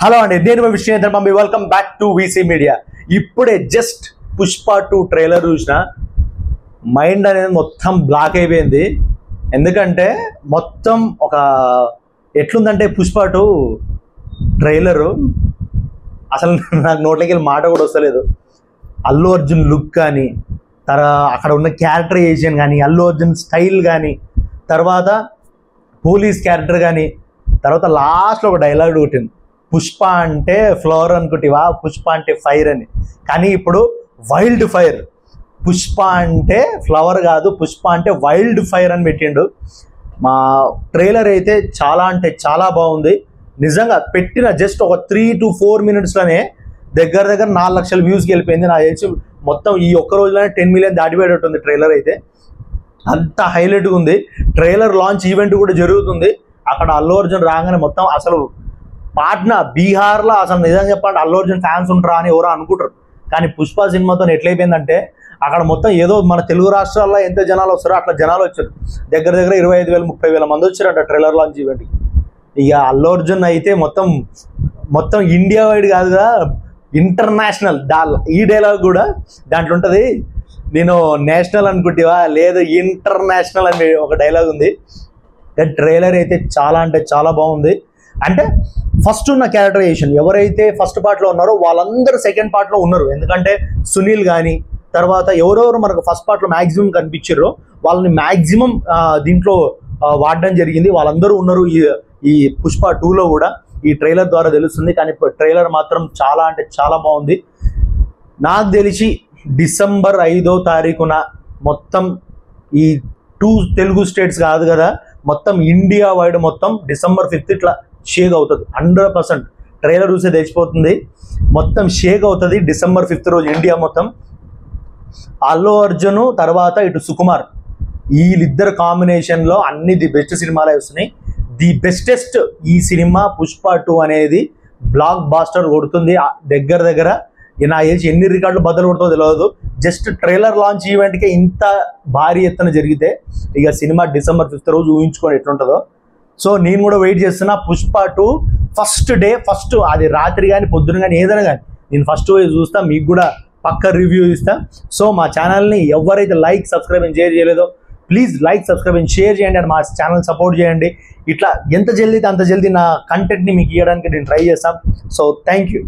Hello అండి, నేను మీ Vishnu mummy. Welcome back to VC media. ఇప్పుడే జస్ట్ పుష్ప 2 ట్రైలర్ చూసిన మైండ్ అనేది మొత్తం బ్లాక్ అయిపోయింది. ఎందుకంటే మొత్తం ఒక ఎట్లుందంటే పుష్ప 2 ట్రైలరు అసలు నాకు నోట్లోకి వెళ్ళి మాట కూడా వస్తలేదు. అల్లు అర్జున్ లుక్ కానీ, అక్కడ ఉన్న క్యారెక్టరైజేషన్ కానీ, అల్లు అర్జున్ స్టైల్ కానీ, తర్వాత పోలీస్ క్యారెక్టర్ కానీ, తర్వాత లాస్ట్లో ఒక డైలాగ్ కొట్టింది, పుష్ప అంటే ఫ్లవర్ అనుకుంటేవా, పుష్ప అంటే ఫైర్ అని. కానీ ఇప్పుడు వైల్డ్ ఫైర్, పుష్ప అంటే ఫ్లవర్ కాదు, పుష్ప అంటే వైల్డ్ ఫైర్ అని పెట్టిండు. మా ట్రైలర్ అయితే చాలా అంటే చాలా బాగుంది. నిజంగా పెట్టిన జస్ట్ ఒక 3 to 4 minutesలోనే దగ్గర 4 లక్షల వ్యూస్కి వెళ్ళిపోయింది. నాకు తెలిసి మొత్తం ఈ ఒక్క రోజులోనే 10 million దాటిపోయేటట్టుంది ట్రైలర్ అయితే. అంత హైలైట్గా ఉంది. ట్రైలర్ లాంచ్ ఈవెంట్ కూడా జరుగుతుంది. అక్కడ అల్లు అర్జున్ రాగానే మొత్తం అసలు పాట్నా బీహార్లో అసలు నిజంగా చెప్పండి అల్లు అర్జున్ ఫ్యాన్స్ ఉంటారా అని ఎవరో అనుకుంటారు. కానీ పుష్ప సినిమాతో ఎట్లయిపోయిందంటే అక్కడ మొత్తం ఏదో మన తెలుగు రాష్ట్రాల్లో ఎంత జనాలు వస్తారో అట్లా జనాలు వచ్చారు. దగ్గర 25,000-30,000 మంది వచ్చారంట ట్రైలర్ లాంచ్ ఈవెంట్కి. ఇక అల్లు అర్జున్ అయితే మొత్తం ఇండియా వైడ్ కాదు కదా, ఇంటర్నేషనల్. ఈ డైలాగ్ కూడా దాంట్లో ఉంటుంది, నేను నేషనల్ అనుకుంటేవా లేదు ఇంటర్నేషనల్ అని ఒక డైలాగ్ ఉంది. ట్రైలర్ అయితే చాలా అంటే చాలా బాగుంది. అంటే ఫస్ట్ ఉన్న క్యారెక్టరైజేషన్ ఎవరైతే ఫస్ట్ పార్ట్లో ఉన్నారో వాళ్ళందరూ సెకండ్ పార్ట్లో ఉన్నారు. ఎందుకంటే సునీల్ కానీ, తర్వాత ఎవరెవరు మనకు ఫస్ట్ పార్ట్లో మ్యాక్సిమం కనిపించారో వాళ్ళని మ్యాక్సిమం దీంట్లో వాడడం జరిగింది. వాళ్ళందరూ ఉన్నారు ఈ పుష్ప 2లో కూడా. ఈ ట్రైలర్ ద్వారా తెలుస్తుంది. కానీ ట్రైలర్ మాత్రం చాలా అంటే చాలా బాగుంది. నాకు తెలిసి December 5వ తారీఖున మొత్తం ఈ 2 తెలుగు స్టేట్స్ కాదు కదా, మొత్తం ఇండియా వైడ్ మొత్తం December 5th ఇట్లా షేక్ అవుతుంది. 100% ట్రైలర్ చూసే తెచ్చిపోతుంది. మొత్తం షేక్ అవుతుంది December 5th రోజు ఇండియా మొత్తం. అల్లు అర్జున్ తర్వాత ఇటు సుకుమార్, వీళ్ళిద్దరు కాంబినేషన్లో అన్ని ది బెస్ట్ సినిమాలే వస్తున్నాయి. ది బెస్టెస్ట్ ఈ సినిమా పుష్ప 2 అనేది బ్లాక్ బాస్టర్ కొడుతుంది. దగ్గర నా ఏజ్ ఎన్ని రికార్డులు బద్దలు కొడుతుందో తెలియదు. జస్ట్ ట్రైలర్ లాంచ్ ఈవెంట్కే ఇంత భారీ ఎత్తున జరిగితే ఇక సినిమా December 5th రోజు ఊహించుకొని ఎట్లుంటుందో. సో నేను కూడా వెయిట్ చేస్తున్నా పుష్ప 2 ఫస్ట్ డే, ఫస్ట్ అది రాత్రి కానీ పొద్దున కానీ ఏదైనా కానీ నేను ఫస్ట్ పోయి చూస్తా, మీకు కూడా పక్క రివ్యూ ఇస్తా. సో మా ఛానల్ని ఎవరైతే లైక్, సబ్స్క్రైబ్ అండ్ షేర్ చేయలేదో please like, subscribe and share చేయండి అండ్ మా ఛానల్ సపోర్ట్ చేయండి. ఇట్లా ఎంత జల్దీ అంత జల్దీ నా కంటెంట్ని మీకు ఇవ్వడానికి నేను ట్రై చేస్తాను. So thank you.